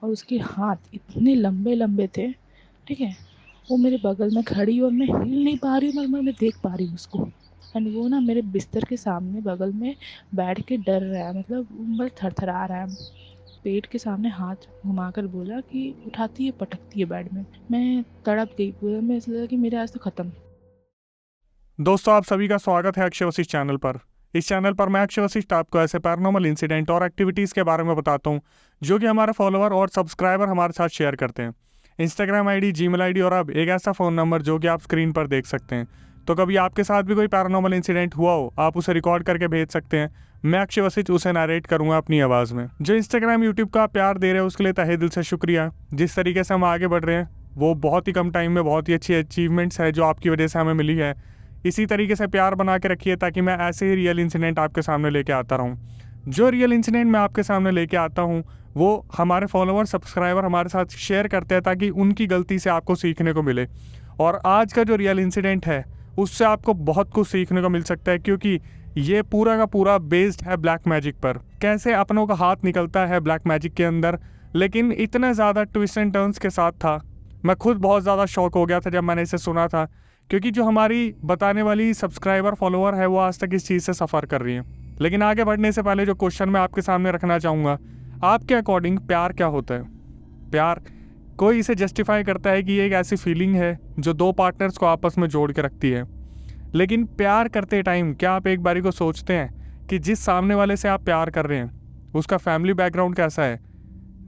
और उसके हाथ इतने लंबे लंबे थे, ठीक है। वो मेरे बगल में खड़ी और मैं हिल नहीं पा रही हूँ, मगर मैं देख पा रही हूँ उसको। एंड वो ना मेरे बिस्तर के सामने बगल में बैठ के डर रहा है, मतलब थरथरा रहा है। पेट के सामने हाथ घुमाकर बोला कि उठाती है पटकती है बेड में। मैं तड़प गई पूरा, मैं ऐसा लगा कि मेरे आज तो ख़त्म। दोस्तों, आप सभी का स्वागत है अक्षय वशिष्ठ चैनल पर। इस चैनल पर मैं अक्षय वशिष्ठ आपको ऐसे पैरानॉर्मल इंसिडेंट और एक्टिविटीज़ के बारे में बताता हूँ जो कि हमारे फॉलोअर और सब्सक्राइबर हमारे साथ शेयर करते हैं। इंस्टाग्राम आईडी, जीमेल आईडी और अब एक ऐसा फ़ोन नंबर जो कि आप स्क्रीन पर देख सकते हैं। तो कभी आपके साथ भी कोई पैरानॉर्मल इंसिडेंट हुआ हो, आप उसे रिकॉर्ड करके भेज सकते हैं। मैं अक्षय वशिष्ठ उसे नरेट करूंगा अपनी आवाज़ में। जो इंस्टाग्राम यूट्यूब का आप प्यार दे रहे हैं उसके लिए तहे दिल से शुक्रिया। जिस तरीके से हम आगे बढ़ रहे हैं वो बहुत ही कम टाइम में बहुत ही अच्छी अचीवमेंट्स है जो आपकी वजह से हमें मिली है। इसी तरीके से प्यार बना के रखिए ताकि मैं ऐसे ही रियल इंसिडेंट आपके सामने लेके आता रहूं। जो रियल इंसिडेंट मैं आपके सामने लेके आता हूं वो हमारे फॉलोअर सब्सक्राइबर हमारे साथ शेयर करते हैं ताकि उनकी गलती से आपको सीखने को मिले। और आज का जो रियल इंसिडेंट है उससे आपको बहुत कुछ सीखने को मिल सकता है, क्योंकि ये पूरा का पूरा बेस्ड है ब्लैक मैजिक पर। कैसे अपनों का हाथ निकलता है ब्लैक मैजिक के अंदर, लेकिन इतने ज़्यादा ट्विस्ट एंड टर्न्स के साथ था। मैं खुद बहुत ज़्यादा शॉक हो गया था जब मैंने इसे सुना था, क्योंकि जो हमारी बताने वाली सब्सक्राइबर फॉलोअर है वो आज तक इस चीज़ से सफ़र कर रही है। लेकिन आगे बढ़ने से पहले जो क्वेश्चन मैं आपके सामने रखना चाहूँगा, आपके अकॉर्डिंग प्यार क्या होता है? प्यार, कोई इसे जस्टिफाई करता है कि ये एक ऐसी फीलिंग है जो दो पार्टनर्स को आपस में जोड़ के रखती है। लेकिन प्यार करते टाइम क्या आप एक बारी को सोचते हैं कि जिस सामने वाले से आप प्यार कर रहे हैं उसका फैमिली बैकग्राउंड कैसा है?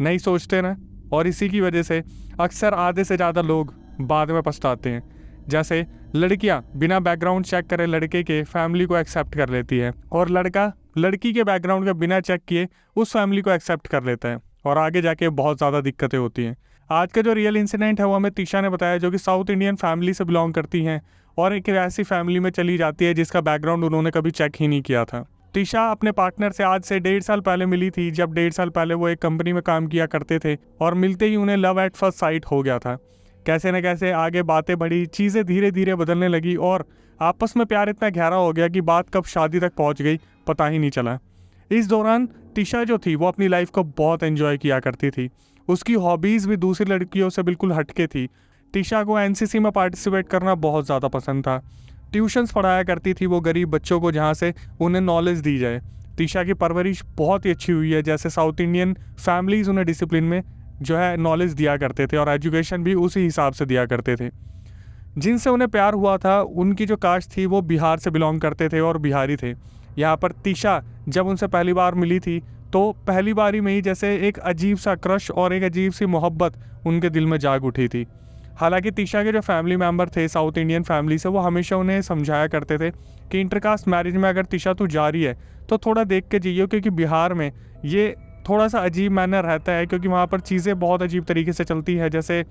नहीं सोचते ना। और इसी की वजह से अक्सर आधे से ज़्यादा लोग बाद में पछताते हैं। जैसे लड़कियां बिना बैकग्राउंड चेक करे लड़के के फैमिली को एक्सेप्ट कर लेती है, और लड़का लड़की के बैकग्राउंड का बिना चेक किए उस फैमिली को एक्सेप्ट कर लेता है, और आगे जाके बहुत ज़्यादा दिक्कतें होती हैं। आज का जो रियल इंसिडेंट है वो हमें तीशा ने बताया, जो कि साउथ इंडियन फैमिली से बिलोंग करती हैं और एक ऐसी फैमिली में चली जाती है जिसका बैकग्राउंड उन्होंने कभी चेक ही नहीं किया था। तीशा अपने पार्टनर से आज से 1.5 साल पहले मिली थी, जब 1.5 साल पहले वो एक कंपनी में काम किया करते थे और मिलते ही उन्हें लव एट फर्स्ट साइट हो गया था। कैसे न कैसे आगे बातें बढ़ी, चीज़ें धीरे धीरे बदलने लगी और आपस में प्यार इतना गहरा हो गया कि बात कब शादी तक पहुंच गई पता ही नहीं चला। इस दौरान तीशा जो थी वो अपनी लाइफ को बहुत एंजॉय किया करती थी। उसकी हॉबीज़ भी दूसरी लड़कियों से बिल्कुल हटके थी। तीशा को एनसीसी में पार्टिसिपेट करना बहुत ज़्यादा पसंद था। ट्यूशन्स पढ़ाया करती थी वो गरीब बच्चों को, जहाँ से उन्हें नॉलेज दी जाए। तीशा की परवरिश बहुत ही अच्छी हुई है, जैसे साउथ इंडियन फैमिलीज़ उन्हें डिसिप्लिन में जो है नॉलेज दिया करते थे और एजुकेशन भी उसी हिसाब से दिया करते थे। जिनसे उन्हें प्यार हुआ था उनकी जो कास्ट थी वो बिहार से बिलोंग करते थे और बिहारी थे। यहाँ पर तीशा जब उनसे पहली बार मिली थी तो पहली बारी में ही जैसे एक अजीब सा क्रश और एक अजीब सी मोहब्बत उनके दिल में जाग उठी थी। हालांकि तीशा के जो फैमिली मेम्बर थे साउथ इंडियन फैमिली से, वो हमेशा उन्हें समझाया करते थे कि इंटरकास्ट मैरिज में अगर तीशा तू जा रही है तो थोड़ा देख के जाइए, क्योंकि बिहार में ये थोड़ा सा अजीब मैनर रहता है, क्योंकि वहाँ पर चीज़ें बहुत अजीब तरीके से चलती है। जैसे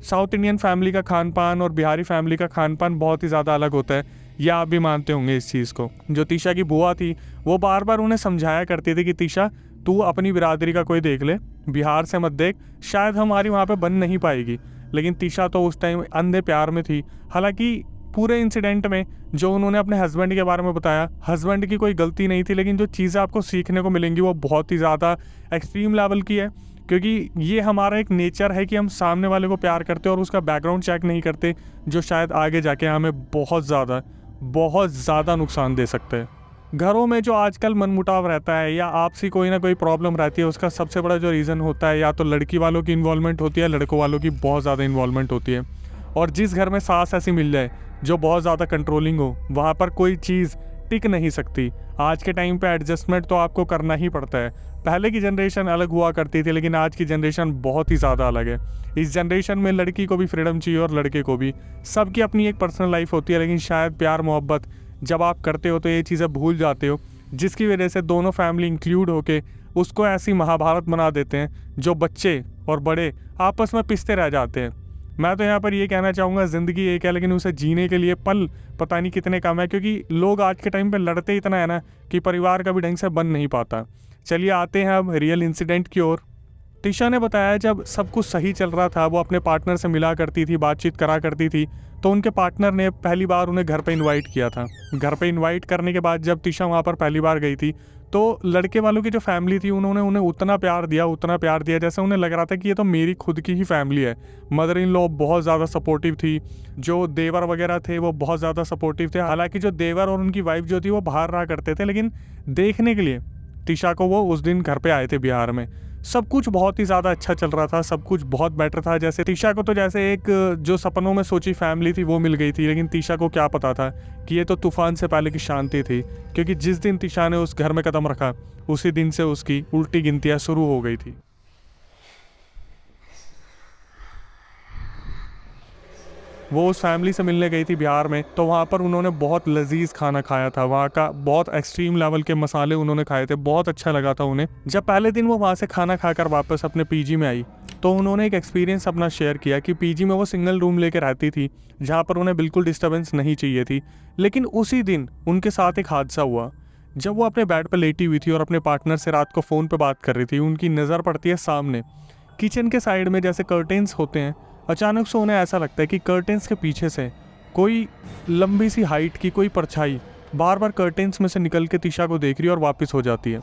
साउथ इंडियन फैमिली का खान पान और बिहारी फैमिली का खान पान बहुत ही ज़्यादा अलग होता है। या आप भी मानते होंगे इस चीज़ को। जो तीशा की बुआ थी वो बार बार उन्हें समझाया करती थी कि तीशा तू अपनी बिरादरी का कोई देख ले, बिहार से मत देख, शायद हमारी वहाँ पे बन नहीं पाएगी। लेकिन तीशा तो उस टाइम अंधे प्यार में थी। हालांकि पूरे इंसिडेंट में जो उन्होंने अपने हस्बैंड के बारे में बताया, हस्बैंड की कोई गलती नहीं थी, लेकिन जो चीज़ें आपको सीखने को मिलेंगी वो बहुत ही ज़्यादा एक्सट्रीम लेवल की है। क्योंकि ये हमारा एक नेचर है कि हम सामने वाले को प्यार करते हैं और उसका बैकग्राउंड चेक नहीं करते, जो शायद आगे जाके हमें बहुत ज़्यादा नुकसान दे सकते हैं। घरों में जो आजकल मनमुटाव रहता है या आपसी कोई ना कोई प्रॉब्लम रहती है, उसका सबसे बड़ा जो रीज़न होता है या तो लड़की वालों की इन्वॉल्वमेंट होती है, लड़कों वालों की बहुत ज़्यादा इन्वॉल्वमेंट होती है। और जिस घर में सास ऐसी मिल जाए जो बहुत ज़्यादा कंट्रोलिंग हो, वहाँ पर कोई चीज़ टिक नहीं सकती। आज के टाइम पे एडजस्टमेंट तो आपको करना ही पड़ता है। पहले की जनरेशन अलग हुआ करती थी, लेकिन आज की जनरेशन बहुत ही ज़्यादा अलग है। इस जनरेशन में लड़की को भी फ्रीडम चाहिए और लड़के को भी। सबकी अपनी एक पर्सनल लाइफ होती है, लेकिन शायद प्यार मोहब्बत जब आप करते हो तो ये चीज़ें भूल जाते हो, जिसकी वजह से दोनों फैमिली इंक्लूड होके उसको ऐसी महाभारत बना देते हैं जो बच्चे और बड़े आपस में पिसते रह जाते हैं। मैं तो यहाँ पर ये कहना चाहूँगा, ज़िंदगी एक है लेकिन उसे जीने के लिए पल पता नहीं कितने कम है, क्योंकि लोग आज के टाइम पे लड़ते इतना है ना कि परिवार का भी ढंग से बन नहीं पाता। चलिए आते हैं अब रियल इंसिडेंट की ओर। तिशा ने बताया जब सब कुछ सही चल रहा था, वो अपने पार्टनर से मिला करती थी, बातचीत करा करती थी, तो उनके पार्टनर ने पहली बार उन्हें घर पे इनवाइट किया था। घर पे इनवाइट करने के बाद जब तिशा वहाँ पर पहली बार गई थी, तो लड़के वालों की जो फैमिली थी उन्होंने उन्हें उतना प्यार दिया जैसे उन्हें लग रहा था कि ये तो मेरी खुद की ही फैमिली है। मदर इन लॉ बहुत ज़्यादा सपोर्टिव थी, जो देवर वगैरह थे वो बहुत ज़्यादा सपोर्टिव थे। हालांकि जो देवर और उनकी वाइफ जो थी वो बाहर रहा करते थे, लेकिन देखने के लिए तिशा को वो उस दिन घर पे आए थे बिहार में। सब कुछ बहुत ही ज़्यादा अच्छा चल रहा था, सब कुछ बहुत बेटर था। जैसे तिशा को तो जैसे एक जो सपनों में सोची फैमिली थी वो मिल गई थी, लेकिन तिशा को क्या पता था कि ये तो तूफान से पहले की शांति थी, क्योंकि जिस दिन तिशा ने उस घर में कदम रखा उसी दिन से उसकी उल्टी गिनतियाँ शुरू हो गई थी। वो उस फैमिली से मिलने गई थी बिहार में, तो वहाँ पर उन्होंने बहुत लजीज खाना खाया था, वहाँ का बहुत एक्सट्रीम लेवल के मसाले उन्होंने खाए थे, बहुत अच्छा लगा था उन्हें। जब पहले दिन वो वहाँ से खाना खाकर वापस अपने पीजी में आई तो उन्होंने एक एक्सपीरियंस अपना शेयर किया कि पीजी में वो सिंगल रूम लेकर रहती थी, जहाँ पर उन्हें बिल्कुल डिस्टर्बेंस नहीं चाहिए थी। लेकिन उसी दिन उनके साथ एक हादसा हुआ। जब वो अपने बेड पर लेटी हुई थी और अपने पार्टनर से रात को फ़ोन पर बात कर रही थी, उनकी नज़र पड़ती है सामने किचन के साइड में जैसे कर्टेन्स होते हैं। अचानक से उन्हें ऐसा लगता है कि कर्टेन्स के पीछे से कोई लंबी सी हाइट की कोई परछाई बार बार कर्टेन्स में से निकल के तिशा को देख रही है और वापस हो जाती है,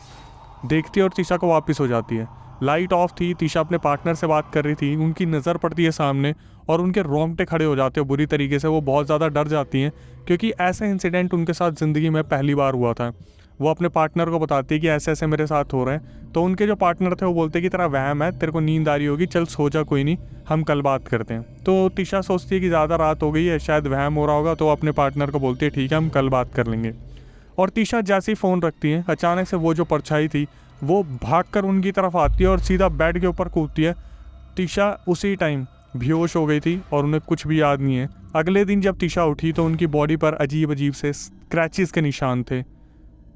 देखती है और तिशा को वापस हो जाती है। लाइट ऑफ थी, तिशा अपने पार्टनर से बात कर रही थी, उनकी नज़र पड़ती है सामने और उनके रोंगटे खड़े हो जाते हैं बुरी तरीके से। वो बहुत ज़्यादा डर जाती हैं क्योंकि ऐसा इंसिडेंट उनके साथ ज़िंदगी में पहली बार हुआ था। वो अपने पार्टनर को बताती है कि ऐसे ऐसे मेरे साथ हो रहे हैं, तो उनके जो पार्टनर थे वो बोलते कि तेरा वहम है, तेरे को नींद आ रही होगी, चल सो जा, कोई नहीं, हम कल बात करते हैं। तो तिशा सोचती है कि ज़्यादा रात हो गई है, शायद वहम हो रहा होगा, तो अपने पार्टनर को बोलती है ठीक है हम कल बात कर लेंगे। और तिशा जैसे ही फ़ोन रखती है, अचानक से वो जो परछाई थी वो भागकर उनकी तरफ आती है और सीधा बेड के ऊपर कूदती है। तिशा उसी टाइम बेहोश हो गई थी और उन्हें कुछ भी याद नहीं है। अगले दिन जब तिशा उठी तो उनकी बॉडी पर अजीब अजीब से स्क्रैचेस के निशान थे,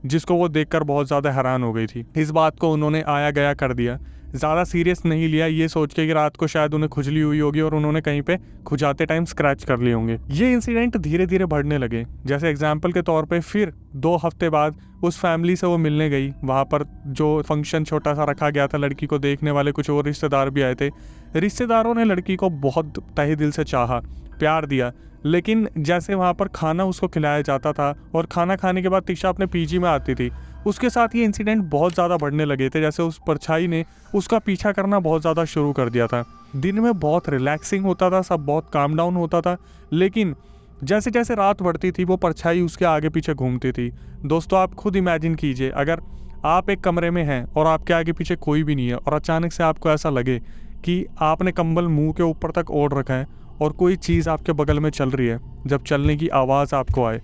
जिसको वो देखकर बहुत ज़्यादा हैरान हो गई थी। इस बात को उन्होंने आया गया कर दिया, ज़्यादा सीरियस नहीं लिया, ये सोच के कि रात को शायद उन्हें खुजली हुई होगी और उन्होंने कहीं पे खुजाते टाइम स्क्रैच कर लिए होंगे। ये इंसिडेंट धीरे धीरे बढ़ने लगे। जैसे एग्जाम्पल के तौर पे फिर 2 हफ्ते बाद उस फैमिली से वो मिलने गई। वहाँ पर जो फंक्शन छोटा सा रखा गया था, लड़की को देखने वाले कुछ और रिश्तेदार भी आए थे। रिश्तेदारों ने लड़की को बहुत तहे दिल से चाहा, प्यार दिया, लेकिन जैसे वहाँ पर खाना उसको खिलाया जाता था और खाना खाने के बाद तिशा अपने पीजी में आती थी, उसके साथ ये इंसिडेंट बहुत ज़्यादा बढ़ने लगे थे। जैसे उस परछाई ने उसका पीछा करना बहुत ज़्यादा शुरू कर दिया था। दिन में बहुत रिलैक्सिंग होता था, सब बहुत काम डाउन होता था, लेकिन जैसे जैसे रात बढ़ती थी वो परछाई उसके आगे पीछे घूमती थी। दोस्तों आप खुद इमेजिन कीजिए, अगर आप एक कमरे में हैं और आपके आगे पीछे कोई भी नहीं है और अचानक से आपको ऐसा लगे कि आपने कंबल मुंह के ऊपर तक ओढ़ रखा है और कोई चीज़ आपके बगल में चल रही है, जब चलने की आवाज़ आपको आए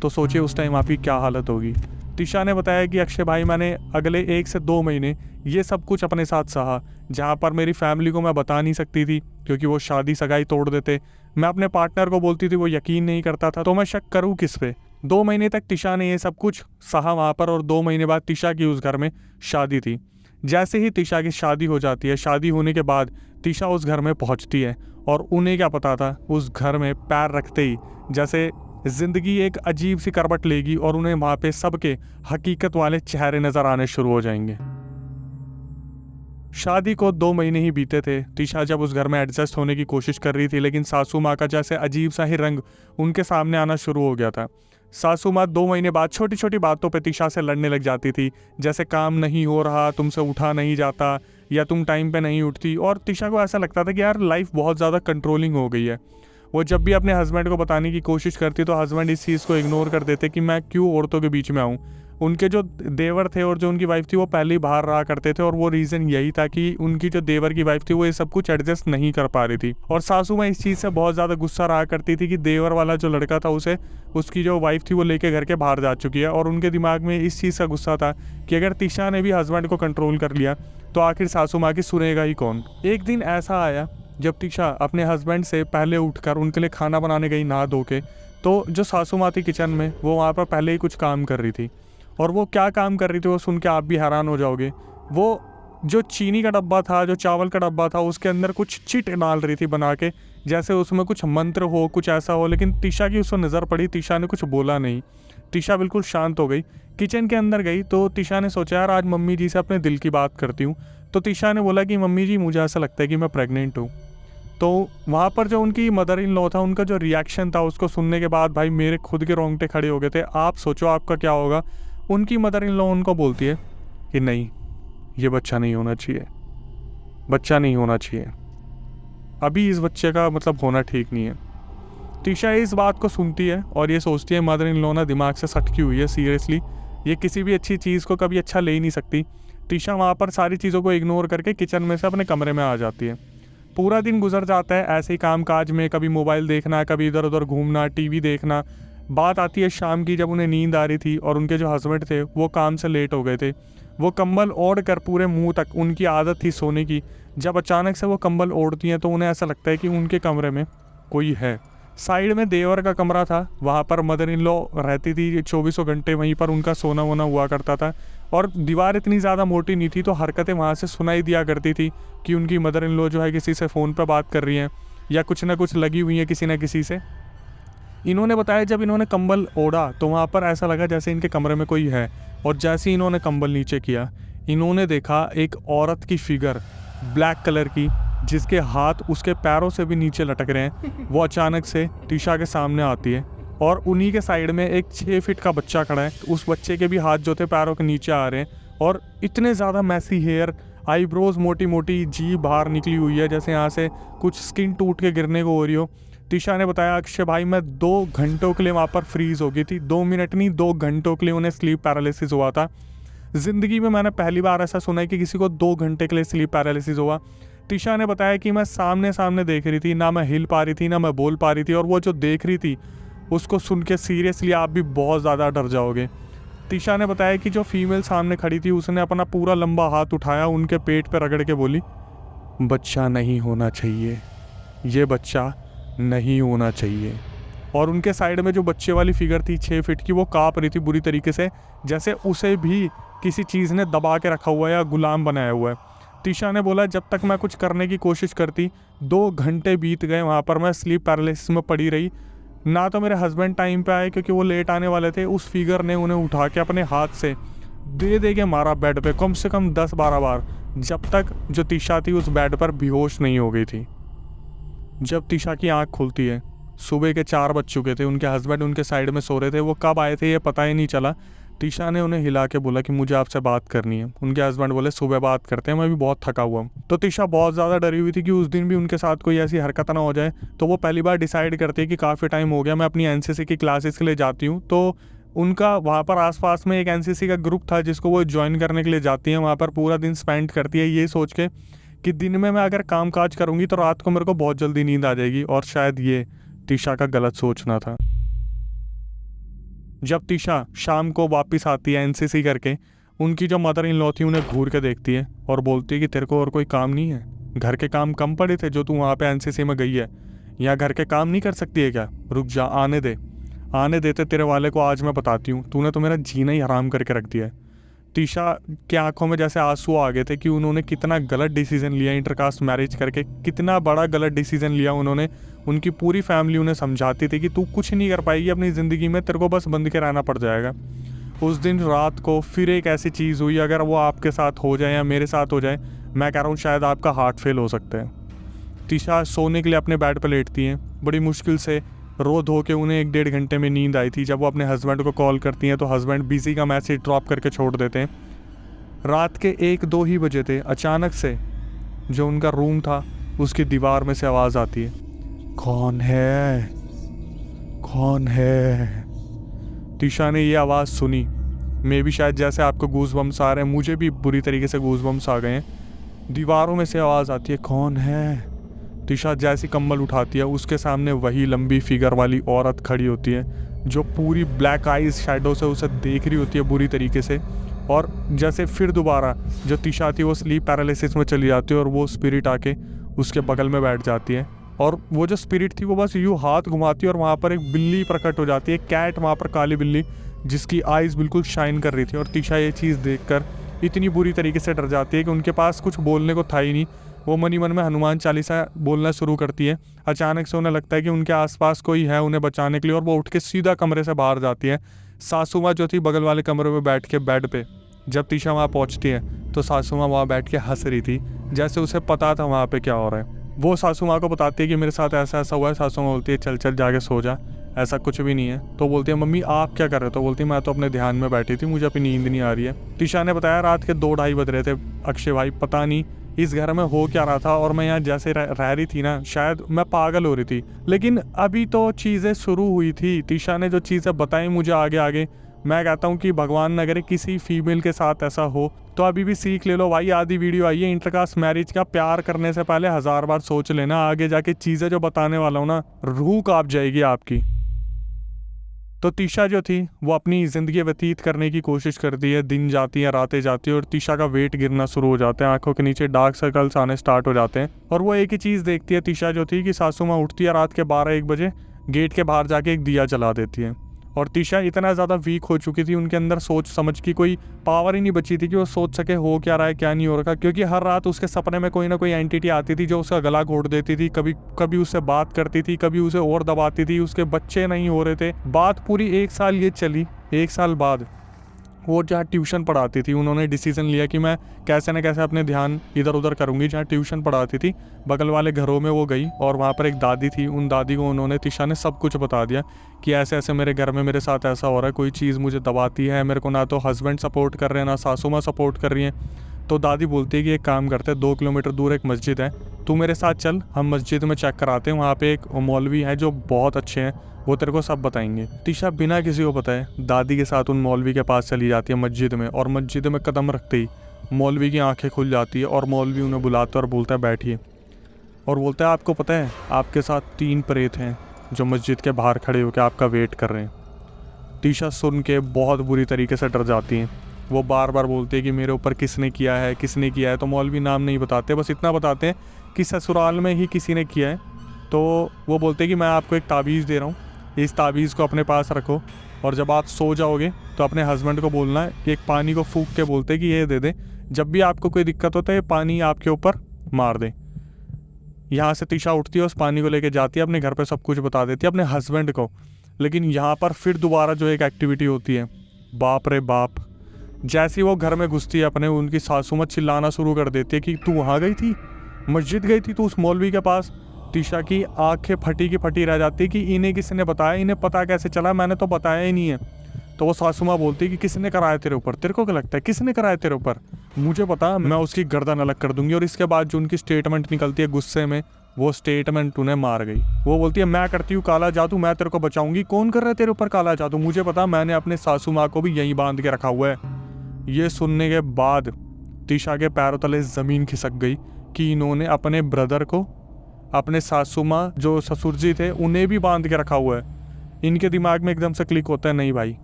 तो सोचिए उस टाइम आपकी क्या हालत होगी। तिशा ने बताया कि अक्षय भाई मैंने अगले 1 से 2 महीने ये सब कुछ अपने साथ सहा, जहाँ पर मेरी फैमिली को मैं बता नहीं सकती थी क्योंकि वो शादी सगाई तोड़ देते। मैं अपने पार्टनर को बोलती थी, वो यकीन नहीं करता था, तो मैं शक करूँ किस पे। 2 महीने तक तिशा ने ये सब कुछ सहा वहाँ पर और 2 महीने बाद तिशा की उस घर में शादी थी। जैसे ही तिशा की शादी हो जाती है, शादी होने के बाद तिशा उस घर में पहुँचती है और उन्हें क्या पता था उस घर में पैर रखते ही जैसे जिंदगी एक अजीब सी करवट लेगी और उन्हें वहाँ पे सबके हकीकत वाले चेहरे नजर आने शुरू हो जाएंगे। शादी को 2 महीने ही बीते थे। तिशा जब उस घर में एडजस्ट होने की कोशिश कर रही थी, लेकिन सासू माँ का जैसे अजीब सा ही रंग उनके सामने आना शुरू हो गया था। सासू माँ 2 महीने बाद छोटी छोटी बातों पे तिशा से लड़ने लग जाती थी, जैसे काम नहीं हो रहा, तुमसे उठा नहीं जाता या तुम टाइम पे नहीं उठती। और तिशा को ऐसा लगता था कि यार लाइफ बहुत ज़्यादा कंट्रोलिंग हो गई है। वो जब भी अपने हस्बैंड को बताने की कोशिश करती तो हस्बैंड इस चीज़ को इग्नोर कर देते कि मैं क्यों औरतों के बीच में आऊँ। उनके जो देवर थे और जो उनकी वाइफ थी वो पहले ही बाहर रहा करते थे और वो रीज़न यही था कि उनकी जो देवर की वाइफ थी वो ये सब कुछ एडजस्ट नहीं कर पा रही थी। और सासू माँ इस चीज़ से बहुत ज़्यादा गुस्सा रहा करती थी कि देवर वाला जो लड़का था उसे उसकी जो वाइफ थी वो लेके घर के बाहर जा चुकी है। और उनके दिमाग में इस चीज़ का गुस्सा था कि अगर तिशा ने भी हस्बैंड को कंट्रोल कर लिया तो आखिर सासू माँ की सुनेगा ही कौन। एक दिन ऐसा आया जब तिशा अपने हस्बैंड से पहले उठकर उनके लिए खाना बनाने गई नहा धो के, तो जो सासू माँ थी किचन में वो वहाँ पर पहले ही कुछ काम कर रही थी। और वो क्या काम कर रही थी वो सुन के आप भी हैरान हो जाओगे। वो जो चीनी का डब्बा था, जो चावल का डब्बा था, उसके अंदर कुछ चिट डाल रही थी बना के, जैसे उसमें कुछ मंत्र हो, कुछ ऐसा हो। लेकिन तिशा की उसको नज़र पड़ी, तिशा ने कुछ बोला नहीं। तिशा बिल्कुल शांत हो गई, किचन के अंदर गई तो तिशा ने सोचा यार आज मम्मी जी से अपने दिल की बात करती हूँ। तो तीशा ने बोला कि मम्मी जी मुझे ऐसा लगता है कि मैं प्रेग्नेंट हूँ। तो वहाँ पर जो उनकी मदर इन लॉ था, उनका जो रिएक्शन था उसको सुनने के बाद भाई मेरे खुद के रोंगटे खड़े हो गए थे। आप सोचो आपका क्या होगा। उनकी मदर इन लॉ उनको बोलती है कि नहीं, ये बच्चा नहीं होना चाहिए, बच्चा नहीं होना चाहिए, अभी इस बच्चे का मतलब होना ठीक नहीं है। तीशा इस बात को सुनती है और ये सोचती है मदर इन लॉ ना दिमाग से सटकी हुई है, सीरियसली ये किसी भी अच्छी चीज़ को कभी अच्छा ले ही नहीं सकती। तीशा वहाँ पर सारी चीज़ों को इग्नोर करके किचन में से अपने कमरे में आ जाती है। पूरा दिन गुजर जाता है ऐसे ही काम काज में, कभी मोबाइल देखना, कभी इधर उधर घूमना, टीवी देखना। बात आती है शाम की, जब उन्हें नींद आ रही थी और उनके जो हस्बैंड थे वो काम से लेट हो गए थे। वो कंबल ओढ़ कर पूरे मुंह तक, उनकी आदत थी सोने की, जब अचानक से वो कंबल ओढ़ती हैं तो उन्हें ऐसा लगता है कि उनके कमरे में कोई है। साइड में देवर का कमरा था, वहाँ पर मदर इन लॉ रहती थी, 24 घंटे वहीं पर उनका सोना वोना हुआ करता था। और दीवार इतनी ज़्यादा मोटी नहीं थी तो हरकतें वहाँ से सुनाई दिया करती थी कि उनकी मदर इन लॉ जो है किसी से फ़ोन पर बात कर रही हैं या कुछ ना कुछ लगी हुई हैं किसी न किसी से। इन्होंने बताया जब इन्होंने कंबल ओढ़ा तो वहाँ पर ऐसा लगा जैसे इनके कमरे में कोई है, और जैसे ही इन्होंने कंबल नीचे किया इन्होंने देखा एक औरत की फिगर ब्लैक कलर की, जिसके हाथ उसके पैरों से भी नीचे लटक रहे हैं। वो अचानक से तीशा के सामने आती है और उन्हीं के साइड में एक 6 फीट का बच्चा खड़ा है। उस बच्चे के भी हाथ जो थे पैरों के नीचे आ रहे हैं और इतने ज़्यादा मैसी हेयर, आईब्रोज मोटी मोटी, जीभ बाहर निकली हुई है जैसे यहाँ से कुछ स्किन टूट के गिरने को हो रही हो। तीशा ने बताया अक्षय भाई मैं 2 घंटों के लिए वहाँ पर फ्रीज हो गई थी, 2 मिनट नहीं 2 घंटों के लिए उन्हें स्लीप पैरालिसिस हुआ था। ज़िंदगी में मैंने पहली बार ऐसा सुना है कि किसी को 2 घंटे के लिए स्लीप पैरालिसिस हुआ। तीशा ने बताया कि मैं सामने सामने देख रही थी, ना मैं हिल पा रही थी ना मैं बोल पा रही थी, और वो जो देख रही थी उसको सुन के सीरियसली आप भी बहुत ज़्यादा डर जाओगे। तीशा ने बताया कि जो फीमेल सामने खड़ी थी उसने अपना पूरा लंबा हाथ उठाया, उनके पेट पर रगड़ के बोली बच्चा नहीं होना चाहिए, ये बच्चा नहीं होना चाहिए। और उनके साइड में जो बच्चे वाली फिगर थी 6 फीट की, वो काँप रही थी बुरी तरीके से, जैसे उसे भी किसी चीज़ ने दबा के रखा हुआ है या गुलाम बनाया हुआ है। तीशा ने बोला जब तक मैं कुछ करने की कोशिश करती 2 घंटे बीत गए, वहाँ पर मैं स्लीप पैरालिसिस में पड़ी रही। ना तो मेरे हस्बैंड टाइम पे आए क्योंकि वो लेट आने वाले थे, उस फिगर ने उन्हें उठा के अपने हाथ से दे के मारा बेड पे कम से कम 10-12 बार, जब तक जो तीशा थी उस बेड पर बेहोश नहीं हो गई थी। जब तीशा की आँख खुलती है सुबह के 4 बज चुके थे, उनके हस्बैंड उनके साइड में सो रहे थे। वो कब आए थे ये पता ही नहीं चला। तीशा ने उन्हें हिला के बोला कि मुझे आपसे बात करनी है। उनके हस्बैंड बोले सुबह बात करते हैं, मैं भी बहुत थका हुआ हूँ। तो तीशा बहुत ज़्यादा डरी हुई थी कि उस दिन भी उनके साथ कोई ऐसी हरकत ना हो जाए। तो वो पहली बार डिसाइड करती है कि काफ़ी टाइम हो गया, मैं अपनी एनसीसी की क्लासेस के लिए जाती हूँ। तो उनका वहाँ पर आसपास में एक एनसीसी का ग्रुप था जिसको वो ज्वाइन करने के लिए जाती हैं। वहाँ पर पूरा दिन स्पेंड करती है ये सोच के कि दिन में मैं अगर काम काज करूँगी तो रात को मेरे को बहुत जल्दी नींद आ जाएगी, और शायद ये तीशा का गलत सोचना था। जब तीशा शाम को वापस आती है एनसीसी करके, उनकी जो मदर इन लॉ थी उन्हें घूर के देखती है और बोलती है कि तेरे को और कोई काम नहीं है? घर के काम कम पड़े थे जो तू वहाँ पे एनसीसी में गई है? यहाँ घर के काम नहीं कर सकती है क्या? रुक जा, आने देते तेरे वाले को आज मैं बताती हूँ, तूने तो मेरा जीना ही हराम करके रख दिया है। तीशा की आंखों में जैसे आंसू आ गए थे कि उन्होंने कितना गलत डिसीजन लिया इंटरकास्ट मैरिज करके, कितना बड़ा गलत डिसीजन लिया उन्होंने। उनकी पूरी फैमिली उन्हें समझाती थी कि तू कुछ नहीं कर पाएगी अपनी ज़िंदगी में, तेरे को बस बंद के रहना पड़ जाएगा। उस दिन रात को फिर एक ऐसी चीज़ हुई, अगर वो आपके साथ हो जाए या मेरे साथ हो जाए, मैं कह रहा हूँ शायद आपका हार्ट फेल हो सकता है। तीशा सोने के लिए अपने बेड पर लेटती हैं, बड़ी मुश्किल से रो धो के उन्हें 1-1.5 घंटे में नींद आई थी। जब वो अपने हस्बैंड को कॉल करती हैं तो हस्बैंड बिजी का मैसेज ड्रॉप करके छोड़ देते हैं। रात के 1-2 ही बजे थे, अचानक से जो उनका रूम था उसकी दीवार में से आवाज़ आती है, कौन है, कौन है? तीशा ने ये आवाज़ सुनी, मे भी शायद जैसे आपको गूज बम्स आ रहे हैं, मुझे भी बुरी तरीके से गूज बम्स आ गए हैं। दीवारों में से आवाज़ आती है, कौन है? तीशा जैसी कंबल उठाती है, उसके सामने वही लंबी फिगर वाली औरत खड़ी होती है जो पूरी ब्लैक आइज शैडो से उसे देख रही होती है बुरी तरीके से। और जैसे फिर दोबारा जो तीशा थी वो स्लीप पैरालिसिस में चली जाती है और वो स्पिरिट आके उसके बगल में बैठ जाती है। और वो जो स्पिरिट थी वो बस यूँ हाथ घुमाती है और वहाँ पर एक बिल्ली प्रकट हो जाती है, कैट वहाँ पर, काली बिल्ली जिसकी आइज़ बिल्कुल शाइन कर रही थी। और तीशा ये चीज़ देखकर इतनी बुरी तरीके से डर जाती है कि उनके पास कुछ बोलने को था ही नहीं। वो मनी मन में हनुमान चालीसा बोलना शुरू करती है। अचानक से उन्हें लगता है कि उनके आसपास कोई है उन्हें बचाने के लिए, और वो उठ के सीधा कमरे से बाहर जाती है। सासू माँ जो थी बगल वाले कमरे में बैठ के बेड पे, जब तीशा वहाँ पहुँचती है तो सासू माँ वहाँ बैठ के हंस रही थी, जैसे उसे पता था वहाँ पे क्या हो रहा है। वो सासू माँ को बताती है कि मेरे साथ ऐसा ऐसा हुआ है। सासू माँ बोलती है चल चल जाके सो जा, ऐसा कुछ भी नहीं है। तो बोलती है मम्मी आप क्या कर रहे हो? तो बोलती है मैं तो अपने ध्यान में बैठी थी, मुझे अपनी नींद नहीं आ रही है। तिशा ने बताया रात के 2-2:30 बज रहे थे अक्षय भाई, पता नहीं इस घर में हो क्या रहा था, और मैं यहाँ जैसे रह रही थी ना, शायद मैं पागल हो रही थी। लेकिन अभी तो चीज़ें शुरू हुई थी। तिशा ने जो चीज़ें बताई मुझे आगे आगे, मैं कहता हूँ कि भगवान न करे किसी फीमेल के साथ ऐसा हो। तो अभी भी सीख ले लो भाई, आधी वीडियो आई है इंटरकास्ट मैरिज का, प्यार करने से पहले 1000 बार सोच लेना। आगे जाके चीज़ें जो बताने वाला हूँ ना, रूह कांप जाएगी आपकी। तो तिशा जो थी वो अपनी ज़िंदगी व्यतीत करने की कोशिश करती है, दिन जाती है रातें जाती है, और तिशा का वेट गिरना शुरू हो जाता है, आंखों के नीचे डार्क सर्कल्स आने स्टार्ट हो जाते हैं। और वो एक ही चीज़ देखती है तिशा जो थी कि सासू माँ उठती है रात के 12-1 बजे, गेट के बाहर जाके एक दिया जला देती है। और तिशा इतना ज़्यादा वीक हो चुकी थी, उनके अंदर सोच समझ की कोई पावर ही नहीं बची थी कि वो सोच सके हो क्या रहा है क्या नहीं हो रहा, क्योंकि हर रात उसके सपने में कोई ना कोई एंटिटी आती थी जो उसका गला घोट देती थी, कभी कभी उससे बात करती थी, कभी उसे और दबाती थी, उसके बच्चे नहीं हो रहे थे। बात पूरी 1 साल ये चली। 1 साल बाद वो जहाँ ट्यूशन पढ़ाती थी, उन्होंने डिसीजन लिया कि मैं कैसे न कैसे अपने ध्यान इधर उधर करूँगी। जहाँ ट्यूशन पढ़ाती थी बगल वाले घरों में वो गई, और वहाँ पर एक दादी थी, उन दादी को उन्होंने, तिशा ने सब कुछ बता दिया कि ऐसे ऐसे मेरे घर में मेरे साथ ऐसा हो रहा है, कोई चीज़ मुझे दबाती है, मेरे को ना तो हस्बैंड सपोर्ट कर रहे हैं ना सासू माँ सपोर्ट कर रही हैं। तो दादी बोलती है कि एक काम करते हैं, 2 किलोमीटर दूर एक मस्जिद है, तू मेरे साथ चल, हम मस्जिद में चेक कराते हैं, वहाँ पे एक मौलवी है जो बहुत अच्छे हैं, वो तेरे को सब बताएंगे। तिशा बिना किसी को बताए दादी के साथ उन मौलवी के पास चली जाती है मस्जिद में, और मस्जिद में कदम रखते ही मौलवी की आंखें खुल जाती है, और मौलवी उन्हें बुलाता है और बोलता है बैठिए, और बोलता है आपको पता है आपके साथ 3 प्रेत हैं जो मस्जिद के बाहर खड़े होकर आपका वेट कर रहे हैं। तिशा सुन के बहुत बुरी तरीके से डर जाती हैं। वो बार बार बोलते हैं कि मेरे ऊपर किसने किया है, किसने किया है। तो मौलवी नाम नहीं बताते, बस इतना बताते हैं कि ससुराल में ही किसी ने किया है। तो वो बोलते हैं कि मैं आपको एक ताबीज़ दे रहा हूँ, इस ताबीज़ को अपने पास रखो, और जब आप सो जाओगे तो अपने हस्बैंड को बोलना है कि एक पानी को फूंक के बोलते हैं कि ये दे दे, जब भी आपको कोई दिक्कत होता है ये पानी आपके ऊपर मार दे। यहाँ से तिशा उठती है, उस पानी को लेके जाती है अपने घर पे, सब कुछ बता देती है अपने हस्बैंड को। लेकिन यहाँ पर फिर दोबारा जो एक एक्टिविटी होती है, बाप रे बाप, जैसे ही वो घर में घुसती है अपने, उनकी सासू माँ चिल्लाना शुरू कर देती है कि तू वहाँ गई थी, मस्जिद गई थी तू उस मौलवी के पास। तिशा की आंखें फटी की फटी रह जाती है कि इन्हें किसने बताया, इन्हें पता कैसे चला, मैंने तो बताया ही नहीं है। तो वो सासू माँ बोलती है कि किसने कराया तेरे ऊपर, तेरे को क्या लगता है किसने कराया तेरे ऊपर, मुझे पता, मैं उसकी गर्दन अलग कर दूंगी। और इसके बाद जो उनकी स्टेटमेंट निकलती है गुस्से में, वो स्टेटमेंट उन्हें मार गई। वो बोलती है मैं करती हूँ काला जादू, मैं तेरे को बचाऊंगी। कौन कर रहा है तेरे ऊपर काला जादू, मुझे पता, मैंने अपने सासू माँ को भी यहीं बांध के रखा हुआ है। ये सुनने के बाद तिशा के पैरों तले ज़मीन खिसक गई कि इन्होंने अपने ब्रदर को, अपने सासू माँ जो ससुर जी थे, उन्हें भी बांध के रखा हुआ है। इनके दिमाग में एकदम से क्लिक होता है नहीं भाई,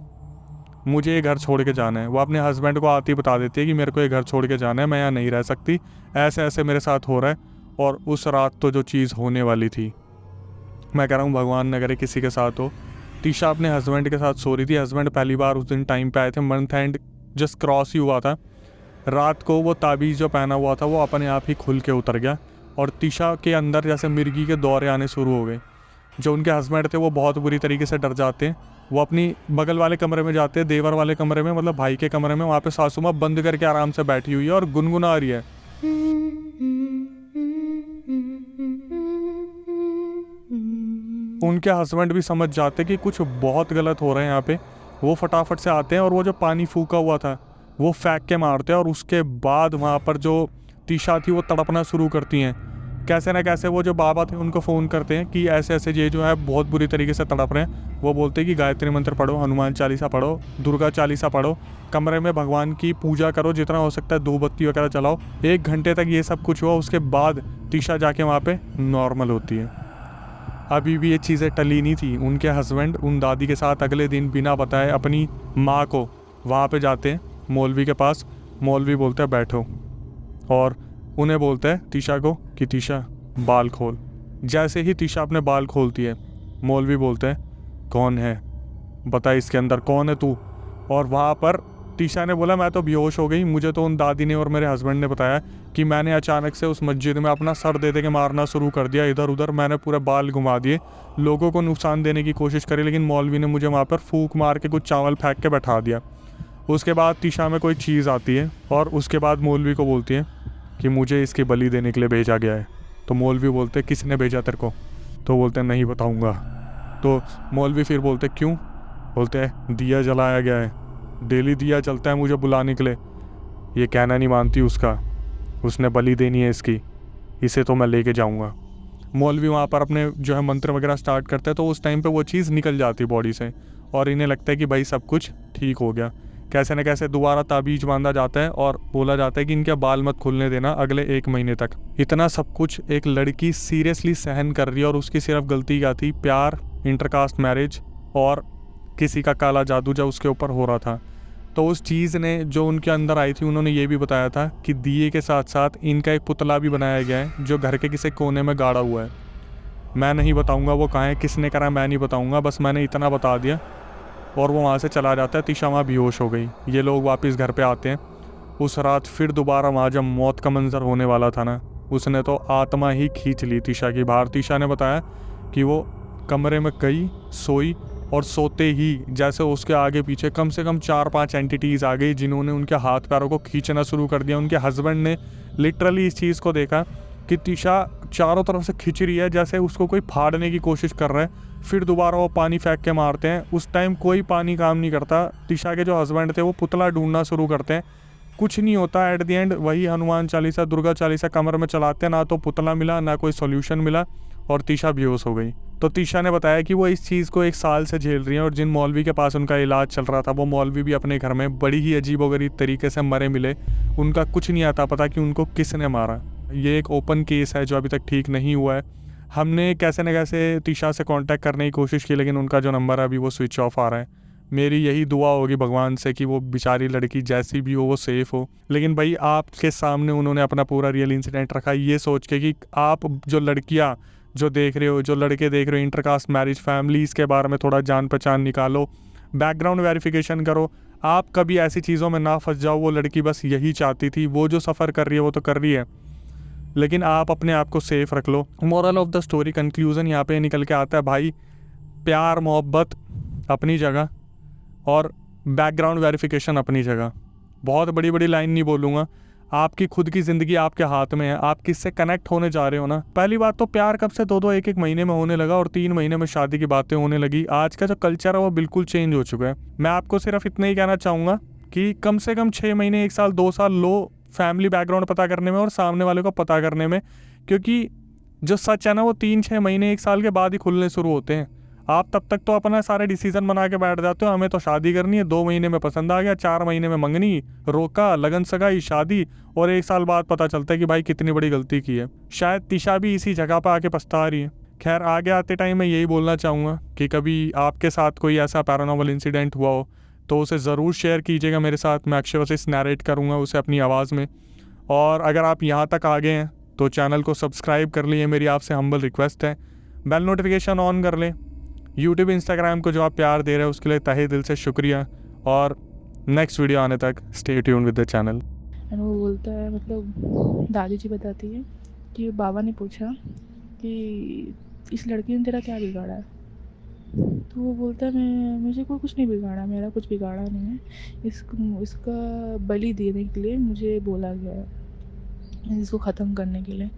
मुझे ये घर छोड़ के जाना है। वो अपने हस्बैंड को आती बता देती है कि मेरे को ये घर छोड़ के जाना है, मैं यहाँ नहीं रह सकती, ऐसे ऐसे मेरे साथ हो रहा है। और उस रात तो जो चीज़ होने वाली थी, मैं कह रहा हूँ भगवान न करे किसी के साथ हो। तिशा अपने हस्बैंड के साथ सो रही थी, हस्बैंड पहली बार उस दिन टाइम पे आए थे, मंथ एंड जस्ट क्रॉस ही हुआ था। रात को वो ताबीज़ जो पहना हुआ था वो अपने आप ही खुल के उतर गया, और तिशा के अंदर जैसे मिर्गी के दौरे आने शुरू हो गए। जो उनके हस्बैंड थे वो बहुत बुरी तरीके से डर जाते हैं, वो अपनी बगल वाले कमरे में जाते हैं, देवर वाले कमरे में, मतलब भाई के कमरे में। वहाँ पे सासू माँ बंद करके आराम से बैठी हुई है और गुनगुना रही है। उनके हस्बैंड भी समझ जाते कि कुछ बहुत गलत हो रहा है यहाँ पे। वो फटाफट से आते हैं और वो जो पानी फूका हुआ था वो फेंक के मारते हैं, और उसके बाद वहाँ पर जो तिशा थी वो तड़पना शुरू करती हैं। कैसे ना कैसे वो जो बाबा थे उनको फ़ोन करते हैं कि ऐसे ऐसे ये जो है बहुत बुरी तरीके से तड़प रहे हैं। वो बोलते हैं कि गायत्री मंत्र पढ़ो, हनुमान चालीसा पढ़ो, दुर्गा चालीसा पढ़ो, कमरे में भगवान की पूजा करो, जितना हो सकता है धूपबत्ती वगैरह चलाओ। 1 घंटे तक ये सब कुछ हुआ, उसके बाद तिशा जाके वहाँ पे नॉर्मल होती है। अभी भी ये चीज़ें टली नहीं थी। उनके हस्बैंड उन दादी के साथ अगले दिन बिना बताए अपनी माँ को वहाँ पे जाते हैं मौलवी के पास। मौलवी बोलता है बैठो, और उन्हें बोलता है तिशा को कि तिशा बाल खोल। जैसे ही तिशा अपने बाल खोलती है, मौलवी बोलते हैं कौन है, बता इसके अंदर कौन है तू। और वहाँ पर तिशा ने बोला मैं तो बेहोश हो गई, मुझे तो उन दादी ने और मेरे हस्बैंड ने बताया कि मैंने अचानक से उस मस्जिद में अपना सर दे दे के मारना शुरू कर दिया इधर उधर, मैंने पूरे बाल घुमा दिए, लोगों को नुकसान देने की कोशिश करी, लेकिन मौलवी ने मुझे वहाँ पर फूंक मार के कुछ चावल फेंक के बैठा दिया। उसके बाद तिशा में कोई चीज़ आती है और उसके बाद मौलवी को बोलती है कि मुझे इसकी बलि देने के लिए भेजा गया है। तो मौलवी बोलते हैं किसने भेजा तेरे को? तो बोलते हैं नहीं बताऊंगा। तो मौलवी फिर बोलते क्यों? बोलते हैं दिया जलाया गया है, डेली दिया जलता है मुझे बुलाने के लिए। ये कहना नहीं मानती उसका, उसने बलि देनी है इसकी, इसे तो मैं लेके जाऊंगा। मौलवी वहाँ पर अपने जो है मंत्र वगैरह स्टार्ट करते हैं, तो उस टाइम पे वो चीज़ निकल जाती बॉडी से और इन्हें लगता है कि भाई सब कुछ ठीक हो गया। कैसे न कैसे दोबारा ताबीज बांधा जाता है और बोला जाता है कि इनके बाल मत खुलने देना अगले 1 महीने तक। इतना सब कुछ एक लड़की सीरियसली सहन कर रही है और उसकी सिर्फ गलती क्या थी? प्यार, इंटरकास्ट मैरिज और किसी का काला जादू जो उसके ऊपर हो रहा था। तो उस चीज़ ने जो उनके अंदर आई थी, उन्होंने ये भी बताया था कि दिए के साथ साथ इनका एक पुतला भी बनाया गया है जो घर के किसी कोने में गाड़ा हुआ है। मैं नहीं बताऊंगा वो कहाँ है, किसने करा मैं नहीं बताऊंगा, बस मैंने इतना बता दिया। और वो वहाँ से चला जाता है। तिशा वहाँ बेहोश हो गई। ये लोग वापस घर पे आते हैं। उस रात फिर दोबारा वहाँ जब मौत का मंजर होने वाला था ना, उसने तो आत्मा ही खींच ली तिशा की बाहर। तिशा ने बताया कि वो कमरे में गई, सोई और सोते ही जैसे उसके आगे पीछे कम से कम 4-5 एंटिटीज़ आ गई जिन्होंने उनके हाथ पैरों को खींचना शुरू कर दिया। उनके हस्बैंड ने लिटरली इस चीज़ को देखा कि तिशा चारों तरफ से खिंच रही है, जैसे उसको कोई फाड़ने की कोशिश कर रहा है। फिर दोबारा वो पानी फेंक के मारते हैं। उस टाइम कोई पानी काम नहीं करता। तिशा के जो हस्बैंड थे वो पुतला ढूंढना शुरू करते हैं, कुछ नहीं होता। एट द एंड वही हनुमान चालीसा, दुर्गा चालीसा कमर में चलाते हैं, ना तो पुतला मिला ना कोई सॉल्यूशन मिला और तिशा बेहोश हो गई। तो तिशा ने बताया कि वो इस चीज़ को 1 साल से झेल रही हैं और जिन मौलवी के पास उनका इलाज चल रहा था वो मौलवी भी अपने घर में बड़ी ही अजीबोगरीब तरीके से मरे मिले। उनका कुछ नहीं आता पता कि उनको किसने मारा। ये एक ओपन केस है जो अभी तक ठीक नहीं हुआ है। हमने कैसे न कैसे तिशा से कांटेक्ट करने की कोशिश की, लेकिन उनका जो नंबर है अभी वो स्विच ऑफ आ रहा है। मेरी यही दुआ होगी भगवान से कि वो बेचारी लड़की जैसी भी हो वो सेफ़ हो। लेकिन भाई आपके सामने उन्होंने अपना पूरा रियल इंसिडेंट रखा, ये सोच के कि आप जो लड़कियाँ जो देख रहे हो, जो लड़के देख रहे हो, इंटरकास्ट मैरिज फैमिलीज़ के बारे में थोड़ा जान पहचान निकालो, बैकग्राउंड वेरिफिकेशन करो। आप कभी ऐसी चीज़ों में ना फंस जाओ। वो लड़की बस यही चाहती थी, वो जो सफ़र कर रही है वो तो कर रही है, लेकिन आप अपने आप को सेफ रख लो। Moral of the story, conclusion यहाँ पे निकल के आता है भाई, प्यार मोहब्बत अपनी जगह और बैकग्राउंड वेरिफिकेशन अपनी जगह। बहुत बड़ी बड़ी लाइन नहीं बोलूँगा। आपकी खुद की ज़िंदगी आपके हाथ में है, आप किससे कनेक्ट होने जा रहे हो ना। पहली बात तो प्यार कब से 2-2 1-1 महीने में होने लगा और 3 महीने में शादी की बातें होने लगी। आज का जो कल्चर है वो बिल्कुल चेंज हो चुका है। मैं आपको सिर्फ इतना ही कहना चाहूँगा कि कम से कम 6 महीने, 1 साल, 2 साल लो फैमिली बैकग्राउंड पता करने में और सामने वाले को पता करने में, क्योंकि जो सच है ना वो 3-6 महीने, 1 साल के बाद ही खुलने शुरू होते हैं। आप तब तक तो अपना सारे डिसीजन बना के बैठ जाते हो, हमें तो शादी करनी है, 2 महीने में पसंद आ गया, 4 महीने में मंगनी, रोका, लगन सगाई, शादी, और 1 साल बाद पता चलता है कि भाई कितनी बड़ी गलती की है। शायद तिशा भी इसी जगह पर आके पछता रही है। खैर आगे आते टाइम मैं यही बोलना चाहूँगा कि कभी आपके साथ कोई ऐसा पैरानॉर्मल इंसिडेंट हुआ हो तो उसे ज़रूर शेयर कीजिएगा मेरे साथ। मैं अक्षय वशिष्ठ नैरेट करूँगा उसे अपनी आवाज़ में। और अगर आप यहाँ तक आ गए हैं तो चैनल को सब्सक्राइब कर लिए, मेरी आपसे हम्बल रिक्वेस्ट है। बेल नोटिफिकेशन ऑन कर लें। यूट्यूब इंस्टाग्राम को जो आप प्यार दे रहे हो उसके लिए तहे दिल से शुक्रिया। और नेक्स्ट वीडियो आने तक stay tune with the channel. And वो बोलता है, मतलब दादी जी बताती है कि बाबा ने पूछा कि इस लड़की ने तेरा क्या बिगाड़ा है? तो वो बोलता है मुझे कोई कुछ नहीं बिगाड़ा, मेरा कुछ बिगाड़ा नहीं है, इसका बलि देने के लिए मुझे बोला गया है, इसको ख़त्म करने के लिए।